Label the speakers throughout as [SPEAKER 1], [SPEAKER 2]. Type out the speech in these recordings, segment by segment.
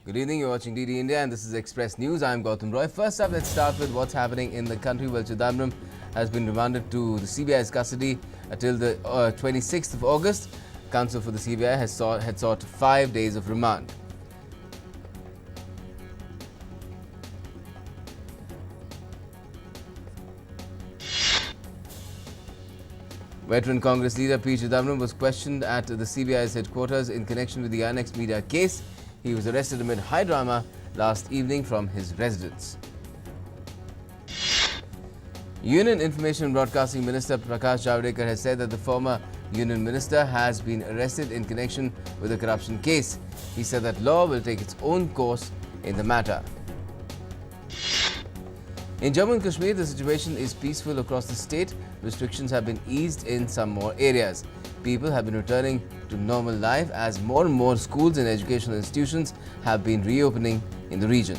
[SPEAKER 1] Good evening, you're watching DD India and this is Express News. I'm Gautam Roy. First up, let's start with what's happening in the country. Well, Chidambaram has been remanded to the CBI's custody until the 26th of August. Counsel for the CBI had sought 5 days of remand. Veteran Congress leader P. Chidambaram was questioned at the CBI's headquarters in connection with the annexed media case. He was arrested amid high drama last evening from his residence. Union Information and Broadcasting Minister Prakash Javadekar has said that the former Union Minister has been arrested in connection with a corruption case. He said that law will take its own course in the matter. In Jammu and Kashmir, the situation is peaceful across the state. Restrictions have been eased in some more areas. People have been returning to normal life as more and more schools and educational institutions have been reopening in the region.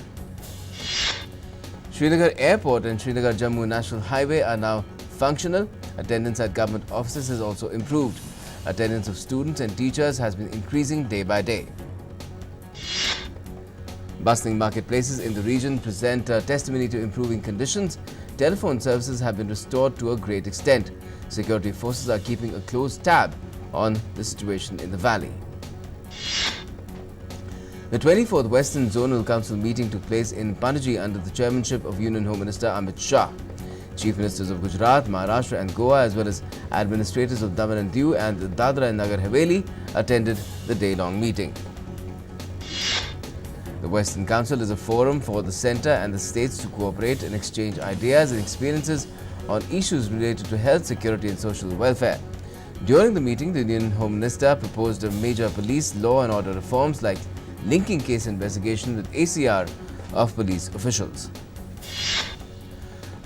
[SPEAKER 1] Srinagar Airport and Srinagar Jammu National Highway are now functional. Attendance at government offices has also improved. Attendance of students and teachers has been increasing day by day. Bustling marketplaces in the region present testimony to improving conditions. Telephone services have been restored to a great extent. Security forces are keeping a close tab on the situation in the valley. The 24th Western Zonal Council meeting took place in Panaji under the chairmanship of Union Home Minister Amit Shah. Chief Ministers of Gujarat, Maharashtra and Goa as well as administrators of Daman and Diu and Dadra and Nagar Haveli attended the day-long meeting. The Western Council is a forum for the centre and the states to cooperate and exchange ideas and experiences on issues related to health, security and social welfare. During the meeting, the Indian Home Minister proposed a major police law and order reforms like linking case investigation with ACR of police officials.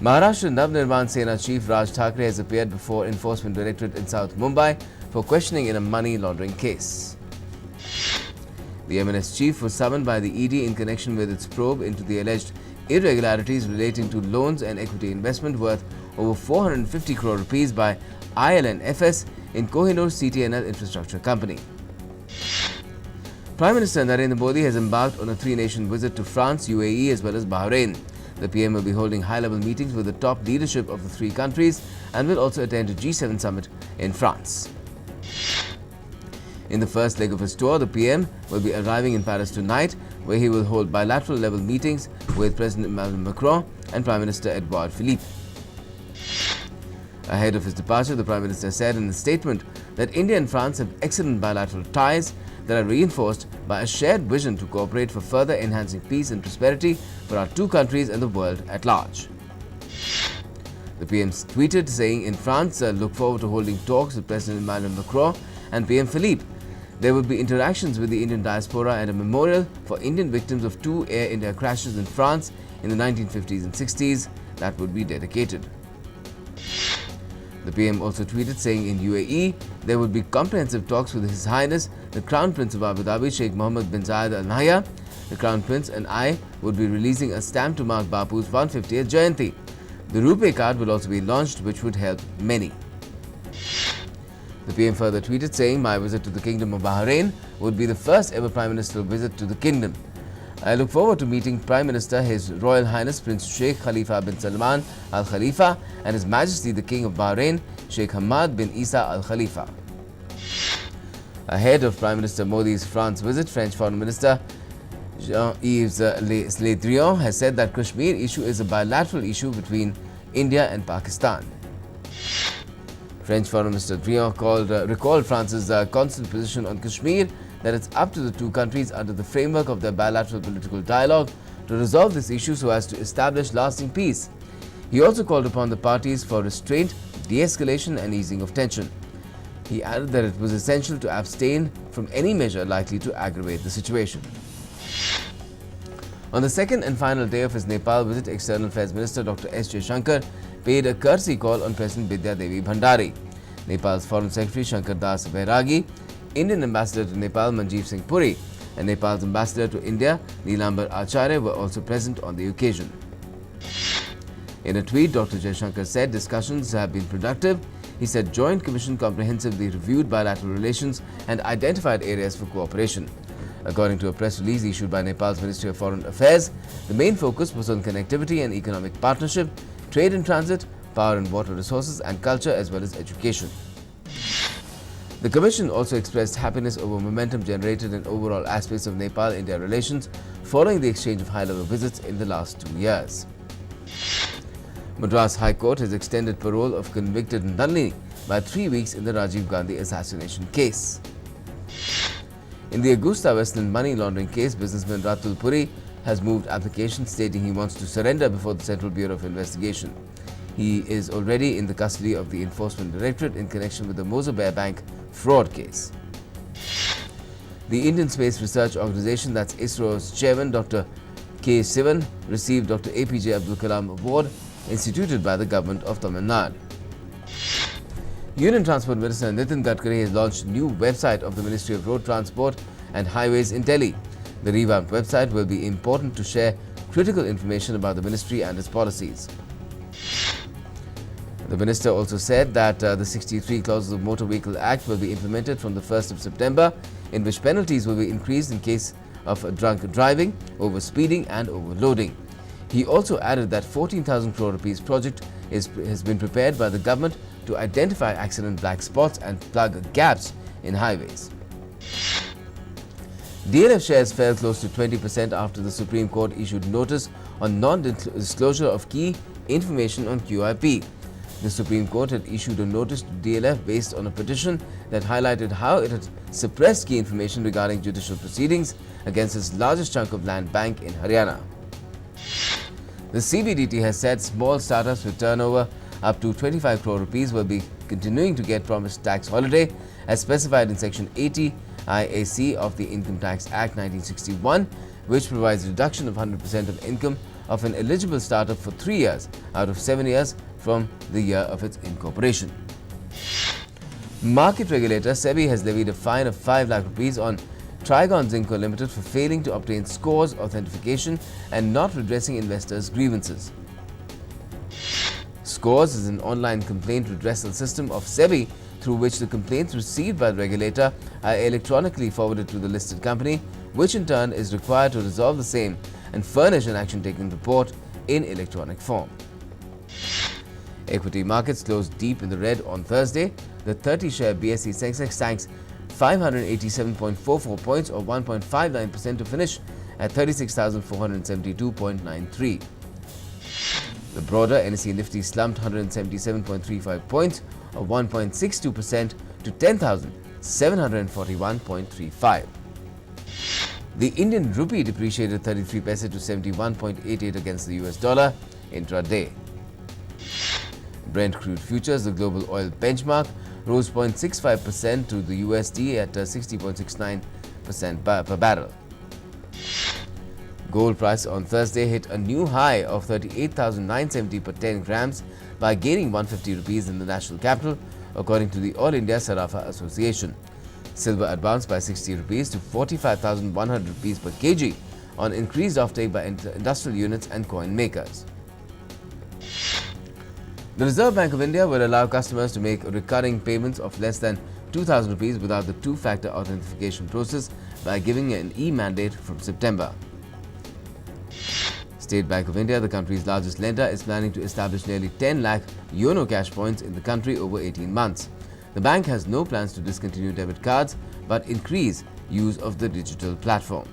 [SPEAKER 1] Maharashtra Navnirman Sena Chief Raj Thackeray has appeared before Enforcement Directorate in South Mumbai for questioning in a money laundering case. The MNS chief was summoned by the ED in connection with its probe into the alleged irregularities relating to loans and equity investment worth over 450 crore rupees by ILNFS in Kohinoor CTNL Infrastructure Company. Prime Minister Narendra Modi has embarked on a three-nation visit to France, UAE as well as Bahrain. The PM will be holding high-level meetings with the top leadership of the three countries and will also attend a G7 summit in France. In the first leg of his tour, the PM will be arriving in Paris tonight, where he will hold bilateral level meetings with President Emmanuel Macron and Prime Minister Edouard Philippe. Ahead of his departure, the Prime Minister said in a statement that India and France have excellent bilateral ties that are reinforced by a shared vision to cooperate for further enhancing peace and prosperity for our two countries and the world at large. The PM tweeted saying in France, look forward to holding talks with President Emmanuel Macron and PM Philippe. There will be interactions with the Indian diaspora and a memorial for Indian victims of two Air India crashes in France in the 1950s and 60s that would be dedicated. The PM also tweeted saying in UAE, there would be comprehensive talks with His Highness, the Crown Prince of Abu Dhabi, Sheikh Mohammed bin Zayed Al Nahyan. The Crown Prince and I would be releasing a stamp to mark Bapu's 150th Jayanti. The RuPay card will also be launched, which would help many. The PM further tweeted saying, my visit to the Kingdom of Bahrain would be the first ever Prime Ministerial visit to the Kingdom. I look forward to meeting Prime Minister His Royal Highness Prince Sheikh Khalifa bin Salman Al Khalifa and His Majesty the King of Bahrain Sheikh Hamad bin Isa Al Khalifa. Ahead of Prime Minister Modi's France visit, French Foreign Minister Jean-Yves Le Drian has said that Kashmir issue is a bilateral issue between India and Pakistan. French Foreign Minister Drian recalled France's constant position on Kashmir that it's up to the two countries under the framework of their bilateral political dialogue to resolve this issue so as to establish lasting peace. He also called upon the parties for restraint, de-escalation and easing of tension. He added that it was essential to abstain from any measure likely to aggravate the situation. On the second and final day of his Nepal visit, External Affairs Minister Dr. S. Jaishankar paid a courtesy call on President Bidya Devi Bhandari. Nepal's Foreign Secretary Shankar Das Bairagi, Indian Ambassador to Nepal Manjeev Singh Puri and Nepal's Ambassador to India Neelambar Acharya were also present on the occasion. In a tweet, Dr. Jaishankar said discussions have been productive. He said Joint Commission comprehensively reviewed bilateral relations and identified areas for cooperation. According to a press release issued by Nepal's Ministry of Foreign Affairs, the main focus was on connectivity and economic partnership, trade and transit, power and water resources, and culture as well as education. The Commission also expressed happiness over momentum generated in overall aspects of Nepal-India relations following the exchange of high-level visits in the last 2 years. Madras High Court has extended parole of convicted Nalini by 3 weeks in the Rajiv Gandhi assassination case. In the Augusta Westland money laundering case, businessman Ratul Puri has moved application stating he wants to surrender before the Central Bureau of Investigation. He is already in the custody of the Enforcement Directorate in connection with the Mozabear Bank fraud case. The Indian Space Research Organization, that's ISRO's chairman, Dr. K. Sivan, received Dr. APJ Abdul Kalam Award instituted by the government of Tamil Nadu. Union Transport Minister Nitin Gadkari has launched a new website of the Ministry of Road Transport and Highways in Delhi. The revamped website will be important to share critical information about the ministry and its policies. The minister also said that the 63 clauses of Motor Vehicle Act will be implemented from the 1st of September, in which penalties will be increased in case of drunk driving, over-speeding and overloading. He also added that 14,000 crore rupees project has been prepared by the government to identify accident black spots and plug gaps in highways. DLF shares fell close to 20% after the Supreme Court issued notice on non-disclosure of key information on QIP. The Supreme Court had issued a notice to DLF based on a petition that highlighted how it had suppressed key information regarding judicial proceedings against its largest chunk of land bank in Haryana. The CBDT has said small startups with turnover up to 25 crore rupees will be continuing to get promised tax holiday as specified in Section 80 IAC of the Income Tax Act 1961, which provides reduction of 100% of income of an eligible startup for 3 years out of 7 years from the year of its incorporation. Market regulator SEBI has levied a fine of 5 lakh rupees on Trigon Zinco Limited for failing to obtain scores authentication and not redressing investors' grievances. Scores is an online complaint redressal system of SEBI through which the complaints received by the regulator are electronically forwarded to the listed company, which in turn is required to resolve the same and furnish an action taken report in electronic form. Equity markets closed deep in the red on Thursday. The 30-share BSE Sensex sank 587.44 points or 1.59% to finish at 36,472.93. The broader NSE Nifty slumped 177.35 points or 1.62% to 10,741.35. The Indian rupee depreciated 33 paise to 71.88 against the US dollar intraday. Brent crude futures, the global oil benchmark, rose 0.65% to the USD at 60.69% per barrel. Gold price on Thursday hit a new high of 38,970 per 10 grams by gaining 150 rupees in the national capital, according to the All India Sarafa Association. Silver advanced by 60 rupees to 45,100 rupees per kg on increased offtake by industrial units and coin makers. The Reserve Bank of India will allow customers to make recurring payments of less than 2,000 rupees without the two-factor authentication process by giving an e-mandate from September. State Bank of India, the country's largest lender, is planning to establish nearly 10 lakh YONO cash points in the country over 18 months. The bank has no plans to discontinue debit cards but increase use of the digital platform.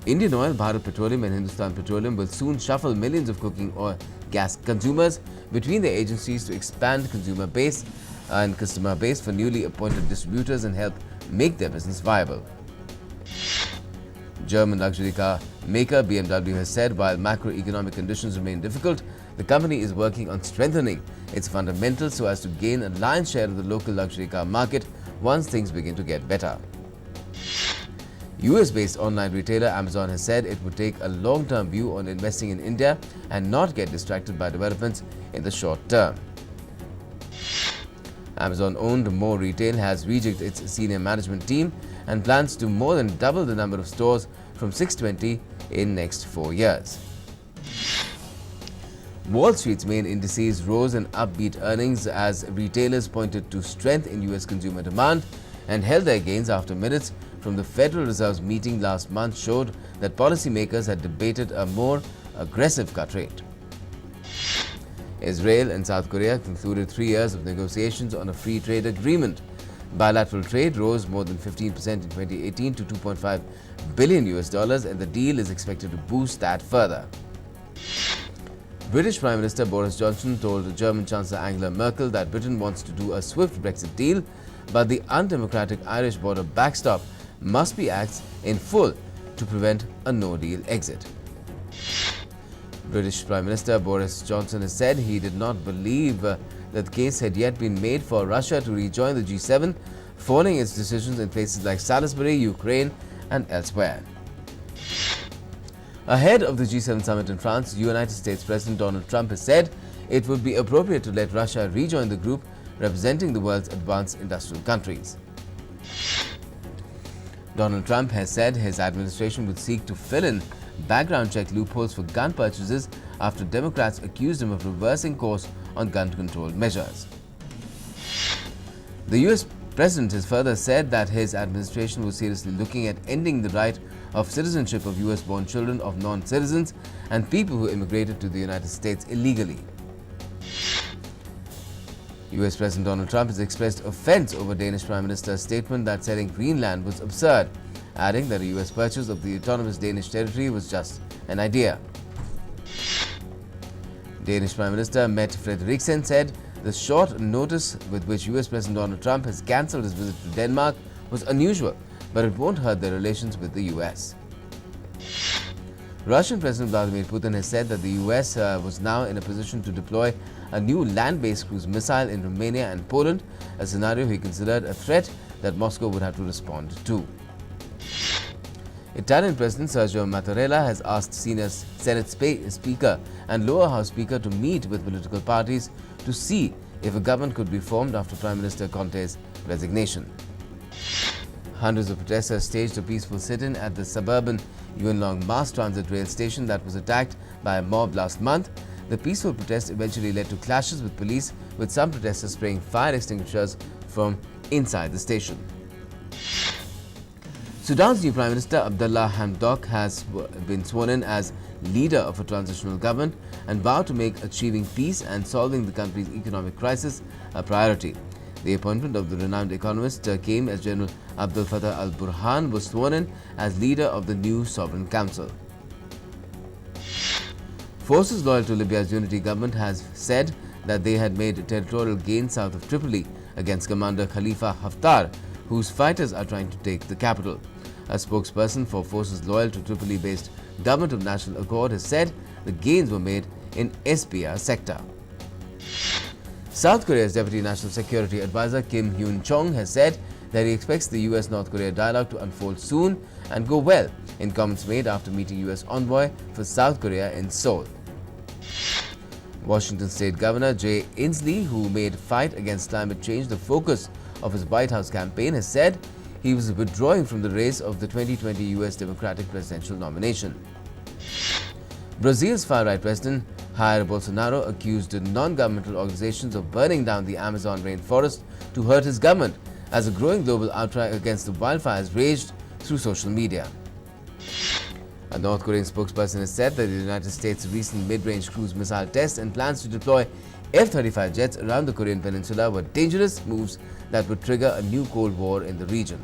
[SPEAKER 1] Indian Oil, Bharat Petroleum and Hindustan Petroleum will soon shuffle millions of cooking oil gas consumers between their agencies to expand consumer base and customer base for newly appointed distributors and help make their business viable. German luxury car maker BMW has said while macroeconomic conditions remain difficult, the company is working on strengthening its fundamentals so as to gain a lion's share of the local luxury car market once things begin to get better. US-based online retailer Amazon has said it would take a long-term view on investing in India and not get distracted by developments in the short term. Amazon-owned More Retail has rejigged its senior management team and plans to more than double the number of stores from 620 in next 4 years. Wall Street's main indices rose in upbeat earnings as retailers pointed to strength in US consumer demand and held their gains after minutes from the Federal Reserve's meeting last month showed that policymakers had debated a more aggressive cut rate. Israel and South Korea concluded 3 years of negotiations on a free trade agreement. Bilateral trade rose more than 15% in 2018 to $2.5 billion and the deal is expected to boost that further. British Prime Minister Boris Johnson told German Chancellor Angela Merkel that Britain wants to do a swift Brexit deal, but the undemocratic Irish border backstop must be axed in full to prevent a no-deal exit. British Prime Minister Boris Johnson has said he did not believe that the case had yet been made for Russia to rejoin the G7 following its decisions in places like Salisbury, Ukraine and elsewhere. Ahead of the G7 summit in France, United States President Donald Trump has said it would be appropriate to let Russia rejoin the group representing the world's advanced industrial countries. Donald Trump has said his administration would seek to fill in background check loopholes for gun purchases after Democrats accused him of reversing course on gun control measures. The US President has further said that his administration was seriously looking at ending the right of citizenship of US-born children of non-citizens and people who immigrated to the United States illegally. US President Donald Trump has expressed offense over Danish Prime Minister's statement that selling Greenland was absurd, adding that a US purchase of the autonomous Danish territory was just an idea. Danish Prime Minister Mette Frederiksen said the short notice with which US President Donald Trump has cancelled his visit to Denmark was unusual, but it won't hurt their relations with the US. Russian President Vladimir Putin has said that the US was now in a position to deploy a new land-based cruise missile in Romania and Poland, a scenario he considered a threat that Moscow would have to respond to. Italian President Sergio Mattarella has asked senior Senate Speaker and lower house Speaker to meet with political parties to see if a government could be formed after Prime Minister Conte's resignation. Hundreds of protesters staged a peaceful sit-in at the suburban Yuen-Long mass transit rail station that was attacked by a mob last month. The peaceful protest eventually led to clashes with police, with some protesters spraying fire extinguishers from inside the station. Sudan's new Prime Minister Abdullah Hamdok has been sworn in as leader of a transitional government and vowed to make achieving peace and solving the country's economic crisis a priority. The appointment of the renowned economist came as General Abdel Fattah al-Burhan was sworn in as leader of the new Sovereign Council. Forces loyal to Libya's unity government has said that they had made territorial gains south of Tripoli against Commander Khalifa Haftar, whose fighters are trying to take the capital. A spokesperson for forces loyal to Tripoli-based Government of National Accord has said the gains were made in Espia sector. South Korea's Deputy National Security Advisor Kim Hyun-chong has said that he expects the US-North Korea dialogue to unfold soon and go well, in comments made after meeting US envoy for South Korea in Seoul. Washington State Governor Jay Inslee, who made fight against climate change the focus of his White House campaign, has said he was withdrawing from the race of the 2020 US Democratic presidential nomination. Brazil's far-right president Jair Bolsonaro accused non-governmental organizations of burning down the Amazon rainforest to hurt his government as a growing global outcry against the wildfires raged through social media. A North Korean spokesperson has said that the United States' recent mid-range cruise missile test and plans to deploy F-35 jets around the Korean peninsula were dangerous moves that would trigger a new Cold War in the region.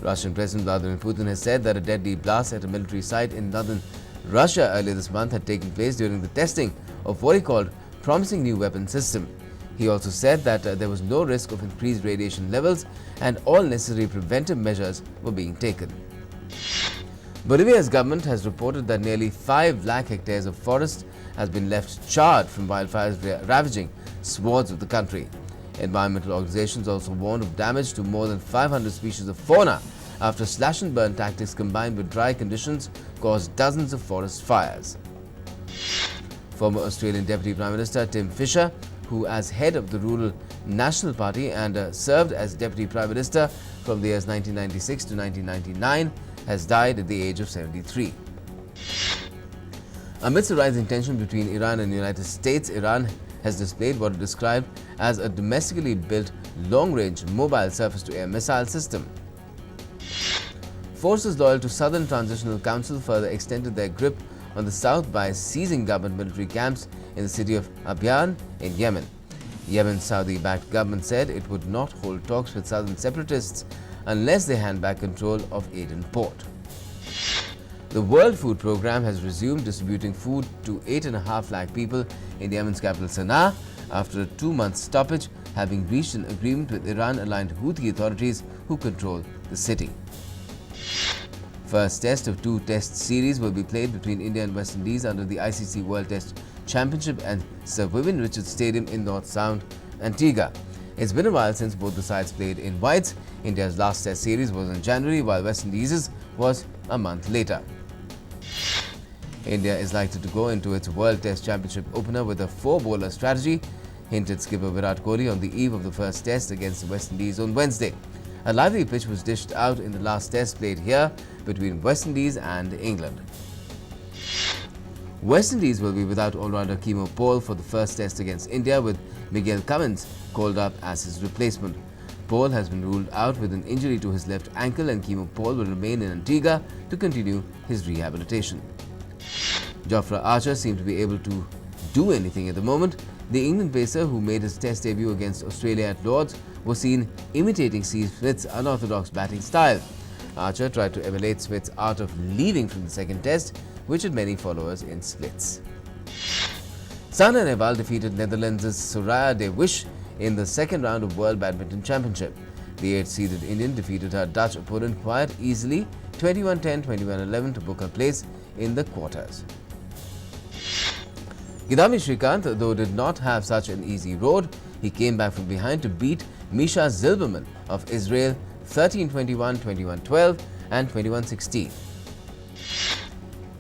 [SPEAKER 1] Russian President Vladimir Putin has said that a deadly blast at a military site in northern Russia earlier this month had taken place during the testing of what he called promising new weapon system. He also said that there was no risk of increased radiation levels and all necessary preventive measures were being taken. Bolivia's government has reported that nearly 5 lakh hectares of forest has been left charred from wildfires ravaging swaths of the country. Environmental organizations also warned of damage to more than 500 species of fauna after slash-and-burn tactics combined with dry conditions caused dozens of forest fires. Former Australian Deputy Prime Minister Tim Fischer, who as head of the Rural National Party and served as Deputy Prime Minister from the years 1996 to 1999, has died at the age of 73. Amidst the rising tension between Iran and the United States, Iran has displayed what it described as a domestically built long-range mobile surface-to-air missile system. Forces loyal to Southern Transitional Council further extended their grip on the south by seizing government military camps in the city of Abyan in Yemen. Yemen's Saudi-backed government said it would not hold talks with southern separatists unless they hand back control of Aden port. The World Food Programme has resumed distributing food to 8.5 lakh people in Yemen's capital Sana'a after a 2-month stoppage, having reached an agreement with Iran-aligned Houthi authorities who control the city. First test of 2 test series will be played between India and West Indies under the ICC World Test Championship at Sir Vivian Richards Stadium in North Sound, Antigua. It's been a while since both the sides played in whites. India's last test series was in January, while West Indies' was a month later. India is likely to go into its World Test Championship opener with a 4-bowler strategy, hinted skipper Virat Kohli on the eve of the first test against the West Indies on Wednesday. A lively pitch was dished out in the last test played here between West Indies and England. West Indies will be without all-rounder Keemo Paul for the first test against India, with Miguel Cummins called up as his replacement. Paul has been ruled out with an injury to his left ankle, and Keemo Paul will remain in Antigua to continue his rehabilitation. Jofra Archer seemed to be able to do anything at the moment. The England pacer, who made his test debut against Australia at Lord's, was seen imitating Steve Smith's unorthodox batting style. Archer tried to emulate Smith's art of leading from the second test, which had many followers in splits. Sana Nehwal defeated Netherlands' Soraya de Wish in the second round of World Badminton Championship. The 8th-seeded Indian defeated her Dutch opponent quite easily, 21-10, 21-11 to book her place in the quarters. Kidambi Srikanth, though, did not have such an easy road. He came back from behind to beat Misha Zilberman of Israel 13-21, 21-12 and 21-16.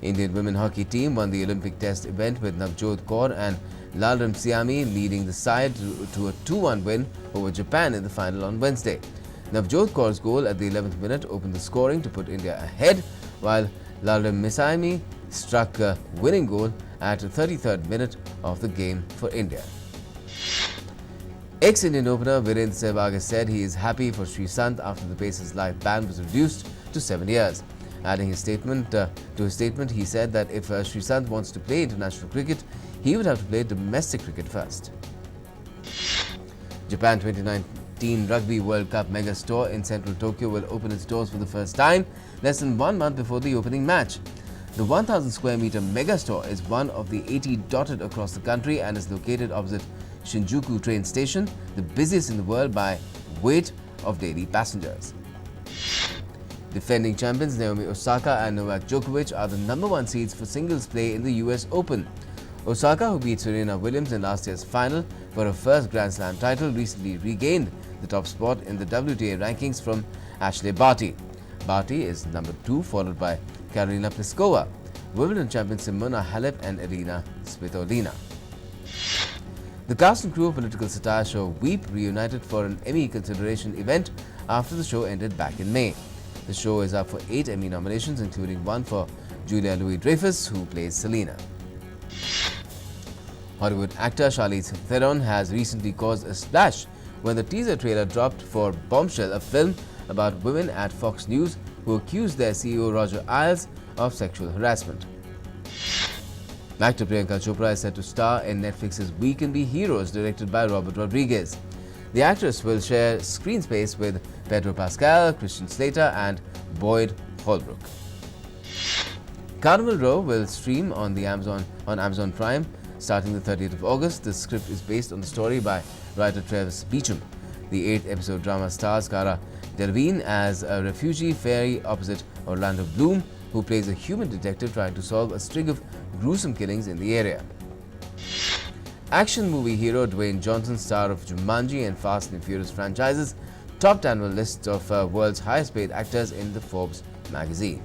[SPEAKER 1] Indian women hockey team won the Olympic test event with Navjot Kaur and Lalram Siami leading the side to a 2-1 win over Japan in the final on Wednesday. Navjot Kaur's goal at the 11th minute opened the scoring to put India ahead, while Lalram Siami struck a winning goal at the 33rd minute of the game for India. Ex-Indian opener Virendra Sehwag has said he is happy for Sreesanth after the Pacers' life ban was reduced to 7 years. Adding his statement to his statement, he said that if Sreesanth wants to play international cricket, he would have to play domestic cricket first. Japan 2019 Rugby World Cup mega store in central Tokyo will open its doors for the first time, less than 1 month before the opening match. The 1,000 square meter mega store is one of the 80 dotted across the country and is located opposite Shinjuku train station, the busiest in the world by weight of daily passengers. Defending champions Naomi Osaka and Novak Djokovic are the number 1 seeds for singles play in the US Open. Osaka, who beat Serena Williams in last year's final for her first Grand Slam title, recently regained the top spot in the WTA rankings from Ashley Barty. Barty is number 2, followed by Karolina Pliskova, Wimbledon champion Simona Halep and Elina Svitolina. The cast and crew of political satire show Veep reunited for an Emmy consideration event after the show ended back in May. The show is up for 8 Emmy nominations, including 1 for Julia Louis-Dreyfus, who plays Selena. Hollywood actor Charlize Theron has recently caused a splash when the teaser trailer dropped for Bombshell, a film about women at Fox News who accused their CEO Roger Ailes of sexual harassment. Actor Priyanka Chopra is set to star in Netflix's We Can Be Heroes, directed by Robert Rodriguez. The actress will share screen space with Pedro Pascal, Christian Slater and Boyd Holbrook. Carnival Row will stream on Amazon Prime starting the 30th of August. The script is based on the story by writer Travis Beacham. The 8th episode drama stars Cara Delevingne as a refugee fairy opposite Orlando Bloom, who plays a human detective trying to solve a string of gruesome killings in the area. Action movie hero Dwayne Johnson, star of Jumanji and Fast and Furious franchises, topped annual list of world's highest paid actors in the Forbes magazine.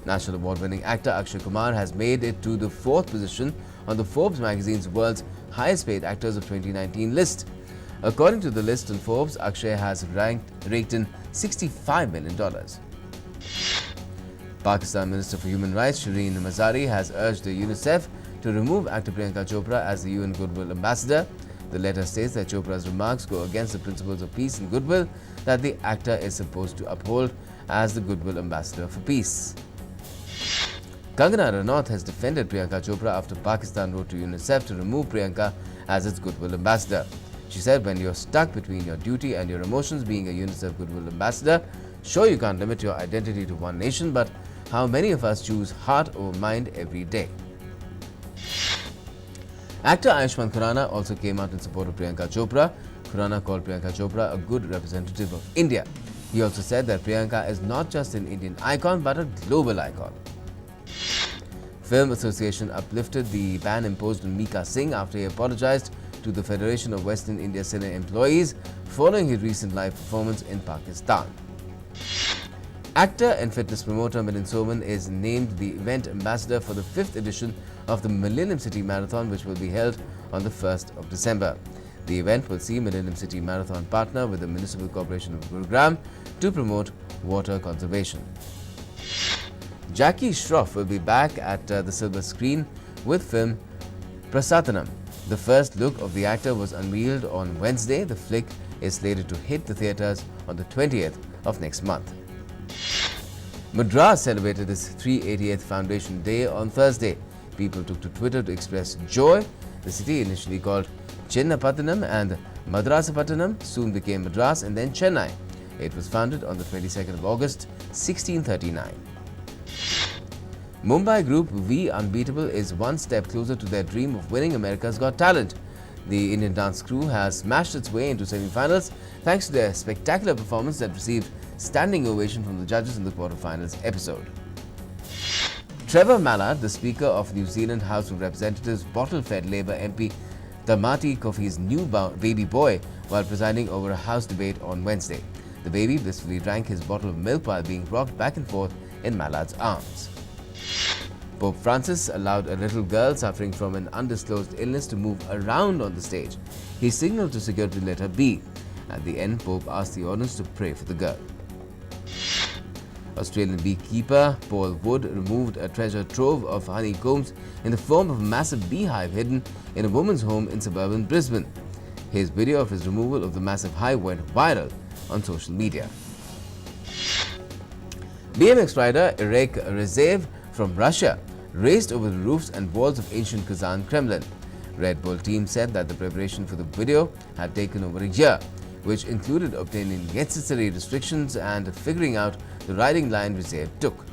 [SPEAKER 1] National award-winning actor Akshay Kumar has made it to the 4th position on the Forbes magazine's world's highest paid actors of 2019 list. According to the list on Forbes, Akshay has raked in $65 million. Pakistan Minister for Human Rights Shireen Mazari has urged the UNICEF to remove actor Priyanka Chopra as the UN Goodwill Ambassador. The letter states that Chopra's remarks go against the principles of peace and goodwill that the actor is supposed to uphold as the goodwill ambassador for peace. Kangana Ranaut has defended Priyanka Chopra after Pakistan wrote to UNICEF to remove Priyanka as its goodwill ambassador. She said, when you're stuck between your duty and your emotions being a UNICEF goodwill ambassador, sure you can't limit your identity to one nation, but how many of us choose heart over mind every day? Actor Ayushmann Khurrana also came out in support of Priyanka Chopra. Khurrana called Priyanka Chopra a good representative of India. He also said that Priyanka is not just an Indian icon but a global icon. Film Association uplifted the ban imposed on Mika Singh after he apologized to the Federation of Western India Cine Employees following his recent live performance in Pakistan. Actor and fitness promoter Milind Soman is named the event ambassador for the 5th edition of the Millennium City Marathon, which will be held on the 1st of December. The event will see Millennium City Marathon partner with the Municipal Corporation of Gurugram to promote water conservation. Jackie Shroff will be back at the silver screen with film Prasatanam. The first look of the actor was unveiled on Wednesday. The flick is slated to hit the theatres on the 20th of next month. Madras celebrated its 380th Foundation Day on Thursday. People took to Twitter to express joy. The city, initially called Chennapatnam and Madrasapatnam, soon became Madras and then Chennai. It was founded on the 22nd of August, 1639. Mumbai group V Unbeatable is one step closer to their dream of winning America's Got Talent. The Indian dance crew has smashed its way into semi-finals thanks to their spectacular performance that received standing ovation from the judges in the quarter-finals episode. Trevor Mallard, the Speaker of New Zealand House of Representatives, bottle-fed Labour MP Tamati Kofi's new baby boy while presiding over a House debate on Wednesday. The baby blissfully drank his bottle of milk while being rocked back and forth in Mallard's arms. Pope Francis allowed a little girl suffering from an undisclosed illness to move around on the stage. He signaled to security to let her be. At the end, Pope asked the audience to pray for the girl. Australian beekeeper Paul Wood removed a treasure trove of honeycombs in the form of a massive beehive hidden in a woman's home in suburban Brisbane. His video of his removal of the massive hive went viral on social media. BMX rider Irek Rezev from Russia raced over the roofs and walls of ancient Kazan Kremlin. Red Bull team said that the preparation for the video had taken over a year, which included obtaining necessary restrictions and figuring out the riding line Rezev took.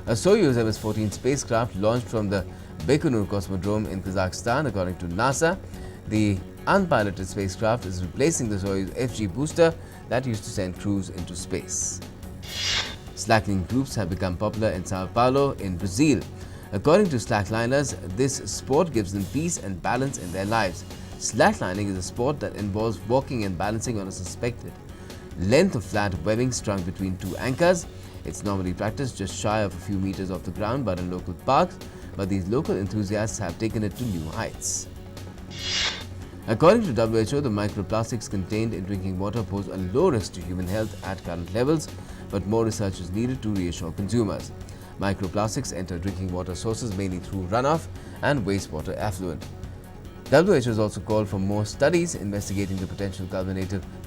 [SPEAKER 1] A Soyuz MS-14 spacecraft launched from the Baikonur Cosmodrome in Kazakhstan. According to NASA, the unpiloted spacecraft is replacing the Soyuz FG booster that used to send crews into space. Slacklining groups have become popular in Sao Paulo in Brazil. According to slackliners, this sport gives them peace and balance in their lives. Slacklining is a sport that involves walking and balancing on a suspected length of flat webbing strung between two anchors. It's normally practiced just shy of a few meters off the ground but in local parks, but these local enthusiasts have taken it to new heights. According to WHO, the microplastics contained in drinking water pose a low risk to human health at current levels, but more research is needed to reassure consumers. Microplastics enter drinking water sources mainly through runoff and wastewater effluent. WHO has also called for more studies investigating the potential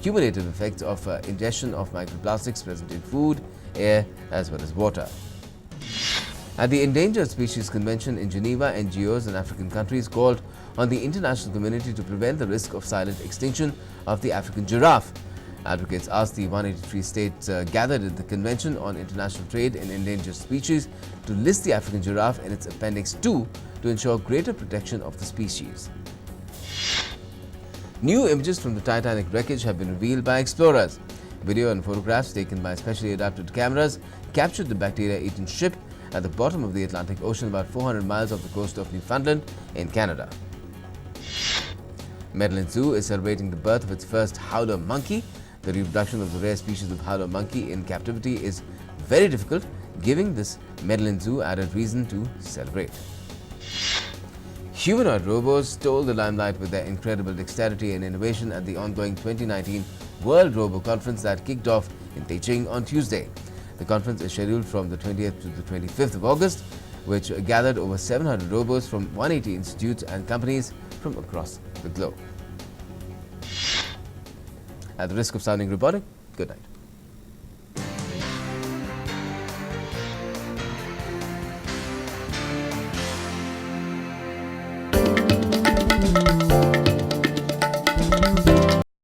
[SPEAKER 1] cumulative effects of ingestion of microplastics present in food, air, as well as water. At the Endangered Species Convention in Geneva, NGOs in African countries called on the international community to prevent the risk of silent extinction of the African giraffe. Advocates asked the 183 states gathered at the Convention on International Trade in Endangered Species to list the African giraffe in its Appendix 2 to ensure greater protection of the species. New images from the Titanic wreckage have been revealed by explorers. Video and photographs taken by specially adapted cameras captured the bacteria-eaten ship at the bottom of the Atlantic Ocean about 400 miles off the coast of Newfoundland in Canada. Medellin Zoo is celebrating the birth of its first howler monkey. The reproduction of the rare species of howler monkey in captivity is very difficult, giving this Medellin Zoo added reason to celebrate. Humanoid robots stole the limelight with their incredible dexterity and innovation at the ongoing 2019 World Robo Conference that kicked off in Beijing on Tuesday. The conference is scheduled from the 20th to the 25th of August, which gathered over 700 robots from 180 institutes and companies from across the globe. At the risk of sounding robotic, good night.